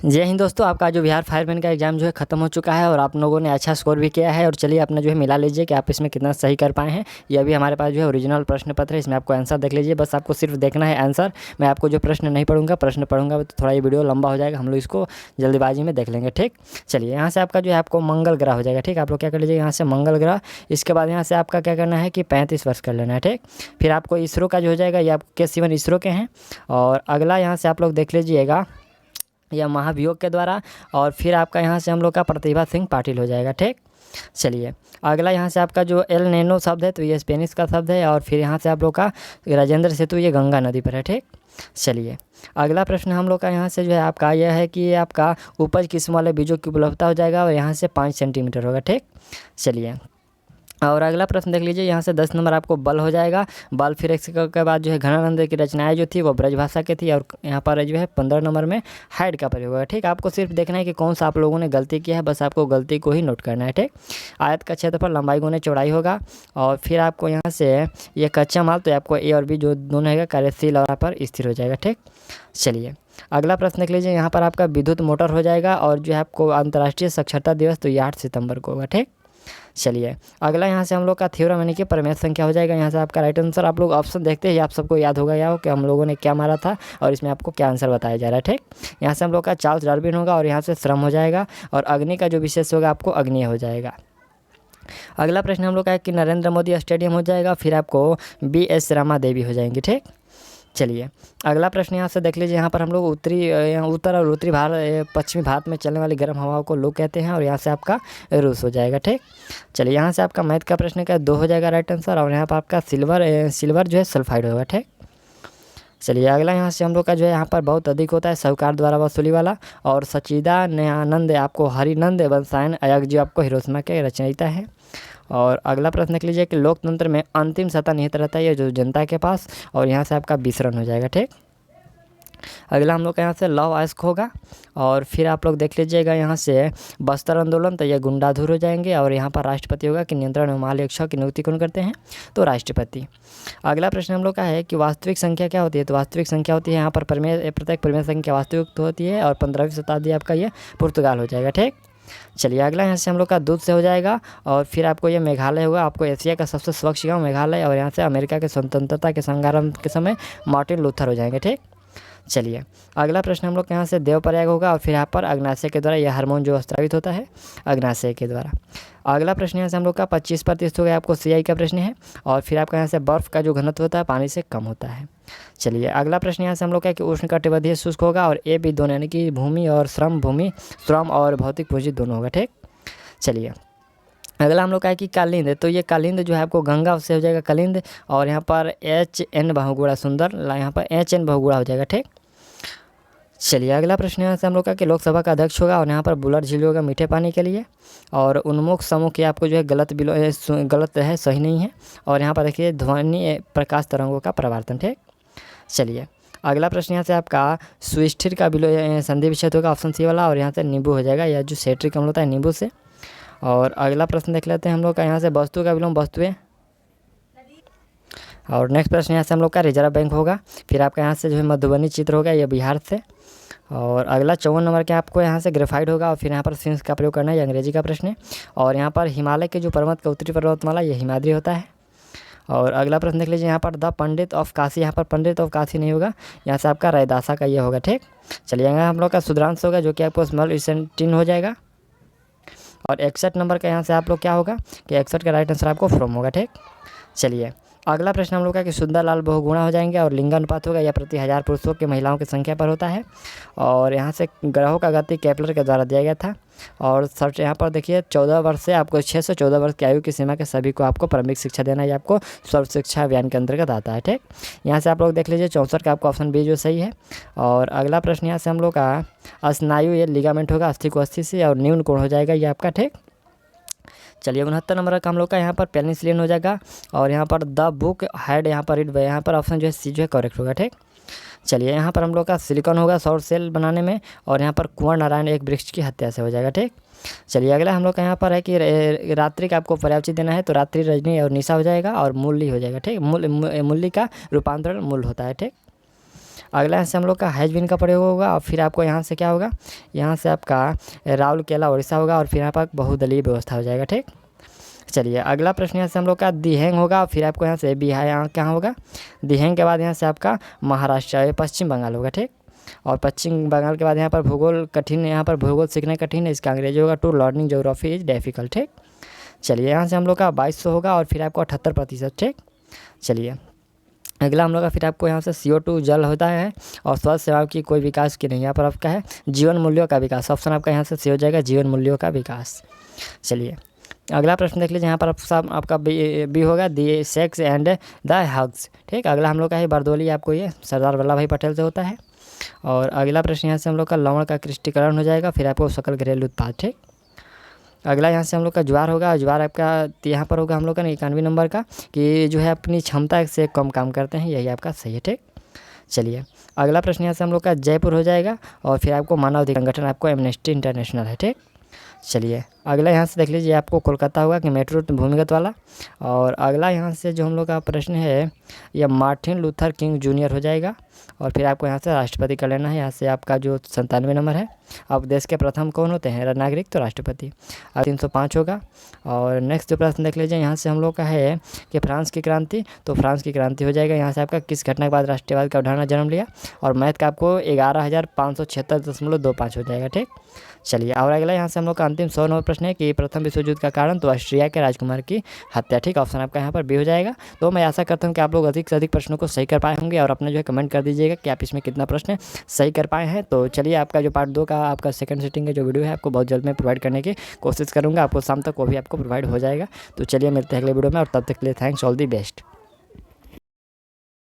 जय हिंद दोस्तों, आपका जो बिहार फायरमैन का एग्ज़ाम जो है ख़त्म हो चुका है और आप लोगों ने अच्छा स्कोर भी किया है। और चलिए अपना जो है मिला लीजिए कि आप इसमें कितना सही कर पाए हैं। ये अभी हमारे पास जो है ओरिजिनल प्रश्न पत्र है, इसमें आपको आंसर देख लीजिए। बस आपको सिर्फ देखना है आंसर। मैं आपको जो प्रश्न नहीं पढ़ूंगा, प्रश्न पढ़ूंगा तो थोड़ा ये वीडियो लंबा हो जाएगा, हम लोग इसको जल्दबाजी में देख लेंगे। ठीक, चलिए यहाँ से आपका जो है आपको मंगल ग्रह हो जाएगा। ठीक, आप लोग क्या कर लीजिए यहाँ से मंगल ग्रह। इसके बाद यहाँ से आपका क्या करना है कि 35 वर्ष कर लेना है। ठीक, फिर आपको इसरो का जो हो जाएगा, ये आपके सिवन इसरो के हैं। और अगला यहाँ से आप लोग देख लीजिएगा या महाभियोग के द्वारा। और फिर आपका यहाँ से हम लोग का प्रतिभा सिंह पाटिल हो जाएगा। ठीक, चलिए अगला यहाँ से आपका जो एल नैनो शब्द है तो ये स्पेनिश का शब्द है। और फिर यहाँ से आप लोग का राजेंद्र सेतु, ये गंगा नदी पर है। ठीक, चलिए अगला प्रश्न हम लोग का यहाँ से जो है आपका यह है कि आपका उपज किस्म वाले बीजों की उपलब्धता हो जाएगा और यहाँ से 5 सेंटीमीटर होगा। ठीक, चलिए और अगला प्रश्न देख लीजिए, यहाँ से 10 नंबर आपको बल हो जाएगा। बल फिर एक के बाद जो है घनानंद की रचनाएं जो थी वो ब्रजभाषा की थी। और यहाँ पर जो है 15 नंबर में हाइड का प्रयोग है। ठीक, आपको सिर्फ देखना है कि कौन सा आप लोगों ने गलती किया है, बस आपको गलती को ही नोट करना है। ठीक, आयत का क्षेत्रफल लंबाई गुने चौड़ाई होगा। और फिर आपको यहाँ से ये कच्चा माल तो आपको ए और बी जो दोनों है कार्यशील और यहाँ पर स्थिर हो जाएगा। ठीक, चलिए अगला प्रश्न देख लीजिए, यहाँ पर आपका विद्युत मोटर हो जाएगा। और जो है आपको अंतर्राष्ट्रीय साक्षरता दिवस तो ये 8 सितंबर को होगा। ठीक, चलिए अगला यहाँ से हम लोग का थ्योरम यानी कि प्रमेय संख्या हो जाएगा। यहाँ से आपका राइट आंसर आप लोग ऑप्शन देखते ही आप सबको याद होगा या हो कि हम लोगों ने क्या मारा था और इसमें आपको क्या आंसर बताया जा रहा है। ठीक, यहाँ से हम लोग का चार्ल्स डार्विन होगा और यहाँ से श्रम हो जाएगा। और अग्नि का जो विशेष होगा आपको अग्नि हो जाएगा। अगला प्रश्न हम लोग का है कि नरेंद्र मोदी स्टेडियम हो जाएगा। फिर आपको BS रमा देवी हो जाएंगी। ठीक, चलिए अगला प्रश्न यहाँ से देख लीजिए, यहाँ पर हम लोग उत्तर और उत्तरी भारत पश्चिमी भारत में चलने वाली गर्म हवाओं को लू कहते हैं। और यहाँ से आपका रूस हो जाएगा। ठीक, चलिए यहाँ से आपका मैथ का प्रश्न का 2 हो जाएगा राइट आंसर। और यहाँ पर आपका सिल्वर जो है सल्फाइड होगा। ठीक, चलिए अगला यहाँ से हम लोग का जो है यहाँ पर बहुत अधिक होता है साहूकार द्वारा वसूली वाला। और सच्चिदानंद आपको हरिनंद बंसायन अयग जी आपको हिरोशिमा के रचयिता है। और अगला प्रश्न देख लीजिए कि लोकतंत्र में अंतिम सत्ता निहित रहता है जो जनता के पास। और यहाँ से आपका विसरण हो जाएगा। ठीक, अगला हम लोग का यहाँ से लव आस्क होगा। और फिर आप लोग देख लीजिएगा यहाँ से बस्तर आंदोलन तो ये गुंडाधुर हो जाएंगे। और यहाँ पर राष्ट्रपति होगा कि नियंत्रण एवं महालेखा की नियुक्ति कौन करते हैं तो राष्ट्रपति। अगला प्रश्न हम लोग का है कि वास्तविक संख्या क्या होती है तो वास्तविक संख्या होती है यहाँ पर प्रत्येक परिमेय संख्या वास्तविक होती है। और 15वीं शताब्दी आपका ये पुर्तगाल हो जाएगा। ठीक, चलिए अगला यहाँ से हम लोग का दूध से हो जाएगा। और फिर आपको ये मेघालय होगा, आपको एशिया का सबसे स्वच्छ गाँव मेघालय। और यहाँ से अमेरिका के स्वतंत्रता के संग्राम के समय मार्टिन लूथर हो जाएंगे। ठीक, चलिए अगला प्रश्न हम लोग यहाँ से देवप्रयाग होगा। और फिर यहाँ पर अग्नाशय के द्वारा यह हार्मोन जो स्रावित होता है अग्नाशय के द्वारा। अगला प्रश्न यहाँ से हम लोग का 25% हो गया, आपको CI का प्रश्न है। और फिर आपका यहाँ से बर्फ़ का जो घनत्व होता है पानी से कम होता है। चलिए अगला प्रश्न यहाँ से हम लोग का कि उष्णकटिबंधीय शुष्क होगा। और A भी दोनों यानी कि भूमि और श्रम और भौतिक पूंजी दोनों होगा। ठीक, चलिए अगला हम लोग का है कि कालिंद तो ये कालिंद जो है आपको गंगा से हो जाएगा कालिंद। और यहाँ पर HN बहुगुणा सुंदर, यहाँ पर HN बहुगुणा हो जाएगा। ठीक, चलिए अगला प्रश्न यहाँ से हम लोग का कि लोकसभा का अध्यक्ष होगा। और यहाँ पर बुलर झील होगा मीठे पानी के लिए। और उन्मुख समूह की आपको जो है गलत है, सही नहीं है। और यहाँ पर देखिए ध्वनि प्रकाश तरंगों का प्रवर्तन। ठीक, चलिए अगला प्रश्न यहाँ से आपका सुस्थिर का संधि विच्छेद होगा, ऑप्शन C वाला। और यहाँ से नींबू हो जाएगा, या जो सेट्रिक अम्ल होता है नींबू से। और अगला प्रश्न देख लेते हैं हम लोग का यहाँ से वस्तु का विलोम वस्तुएं। और नेक्स्ट प्रश्न यहाँ से हम लोग का रिजर्व बैंक होगा। फिर आपका यहाँ से जो है मधुबनी चित्र होगा, ये बिहार से। और अगला 54 नंबर के आपको यहाँ से ग्रेफाइड होगा। और फिर यहाँ पर सिंस का प्रयोग करना है, ये अंग्रेजी का प्रश्न है। और यहाँ पर हिमालय के जो पर्वत का उत्तरी पर्वतमाला ये हिमाद्री होता है। और अगला प्रश्न देख लीजिए, यहाँ पर द पंडित ऑफ काशी, यहाँ पर पंडित ऑफ काशी नहीं होगा, यहाँ से आपका रैदासा का ये होगा। ठीक, चलिए हम लोग का सुधांश होगा जो कि आपको स्मॉल इसेंटिन हो जाएगा। और 61 नंबर का यहाँ से आप लोग क्या होगा कि 61 का राइट आंसर आपको फ्रॉम होगा। ठीक, चलिए अगला प्रश्न हम लोग का कि सुंदरलाल बहुगुणा हो जाएंगे। और लिंगानुपात होगा या प्रति 1000 पुरुषों के महिलाओं की संख्या पर होता है। और यहाँ से ग्रहों का गति केपलर के द्वारा दिया गया था। और सर यहाँ पर देखिए 14 वर्ष से आपको 6 से 14 वर्ष की आयु की सीमा के सभी को आपको प्रारंभिक शिक्षा देना, ये आपको सर्व शिक्षा अभियान के अंतर्गत आता है। ठीक, यहाँ से आप लोग देख लीजिए 64 का आपको ऑप्शन B जो सही है। और अगला प्रश्न यहाँ से हम लोग का स्नायु ये लिगामेंट होगा अस्थि को अस्थि से। और न्यून कोण हो जाएगा ये आपका। ठीक, चलिए 69 नंबर का हम लोग का यहाँ पर पेनिसिलिन हो जाएगा। और यहाँ पर द बुक हैड यहाँ पर रीड, यहाँ पर ऑप्शन जो है C जो है करेक्ट होगा। ठीक, चलिए यहाँ पर हम लोग का सिलिकॉन होगा सौर सेल बनाने में। और यहाँ पर कुंवर नारायण एक वृक्ष की हत्या से हो जाएगा। ठीक, चलिए अगला हम लोग का यहाँ पर है कि रात्रि का आपको पर्यावचित देना है तो रात्रि रजनी और निशा हो जाएगा। और मूल्य हो जाएगा। ठीक, मूल्य का रूपांतरण मूल होता है। ठीक, अगला यहाँ से हम लोग का हैज बिन का प्रयोग होगा और फिर आपको यहाँ से क्या होगा, यहाँ से आपका राउरकेला उड़ीसा होगा और फिर यहाँ पर बहुदलीय व्यवस्था हो जाएगा। ठीक, चलिए अगला प्रश्न यहाँ से हम लोग का दिहेंग होगा और फिर आपको यहाँ से बिहार यहाँ क्या होगा, दिहेंग के बाद यहाँ से आपका महाराष्ट्र पश्चिम बंगाल होगा। ठीक, और पश्चिम बंगाल के बाद यहाँ पर भूगोल कठिन, यहाँ पर भूगोल सीखना कठिन है, इसका अंग्रेजी होगा to learning geography is difficult. ठीक, चलिए यहाँ से हम लोग का 2200 होगा और फिर आपको 78%। ठीक, चलिए अगला हम लोग का फिर आपको यहाँ से CO2 जल होता है और स्वास्थ्य सेवाओं की कोई विकास की नहीं, यहाँ पर आपका है जीवन मूल्यों का विकास। ऑप्शन आपका यहाँ से सी हो जाएगा जीवन मूल्यों का विकास। चलिए अगला प्रश्न देख लीजिए, यहाँ पर आपका बी होगा दी सेक्स एंड द हग्स। ठीक, अगला हम लोग का है बारदोली, आपको ये सरदार वल्लभ भाई पटेल से होता है। और अगला प्रश्न यहाँ से हम लोग का लवण का क्रिस्टीकरण हो जाएगा, फिर आपको सकल घरेलू उत्पाद। ठीक, अगला यहाँ से हम लोग का ज्वार होगा, ज्वार आपका यहाँ पर होगा हम लोग का 91 नंबर का कि जो है अपनी क्षमता से कम काम करते हैं, यही आपका सही है। ठीक, चलिए अगला प्रश्न यहाँ से हम लोग का जयपुर हो जाएगा और फिर आपको मानव अधिकार संगठन आपको एमनेस्टी इंटरनेशनल है। ठीक, चलिए अगला यहाँ से देख लीजिए आपको कोलकाता होगा कि मेट्रो भूमिगत वाला। और अगला यहाँ से जो हम लोग का प्रश्न है यह मार्टिन लूथर किंग जूनियर हो जाएगा और फिर आपको यहाँ से राष्ट्रपति कर लेना है। यहाँ से आपका जो 97 नंबर है। अब देश के प्रथम कौन होते हैं नागरिक, तो राष्ट्रपति। अब 305 होगा। और नेक्स्ट जो प्रश्न देख लीजिए यहाँ से हम लोग का है कि फ्रांस की क्रांति, तो फ्रांस की क्रांति हो जाएगा। यहाँ से आपका किस घटना के बाद राष्ट्रवाद का अवधारणा जन्म लिया, और मैथ का आपको 11,576.25 हो जाएगा। ठीक, चलिए और अगला यहाँ से हम लोग का अंतिम 100 नंबर प्रश्न है कि प्रथम विश्व युद्ध का कारण, तो ऑस्ट्रिया के राजकुमार की हत्या। ठीक, ऑप्शन आपका यहाँ पर बी हो जाएगा। तो मैं आशा करता हूँ कि आप लोग अधिक से अधिक प्रश्नों को सही कर पाए होंगे और अपना जो है कमेंट कर दीजिएगा कि आप इसमें कितना प्रश्न सही कर पाए हैं। तो चलिए आपका जो पार्ट 2 का आपका सेकंड सिटिंग का जो वीडियो है आपको बहुत जल्द मैं प्रोवाइड करने की कोशिश करूँगा, आपको शाम तक वो भी आपको प्रोवाइड हो जाएगा। तो चलिए मिलते हैं अगले वीडियो में और तब तक के लिए थैंक्स, ऑल दी बेस्ट।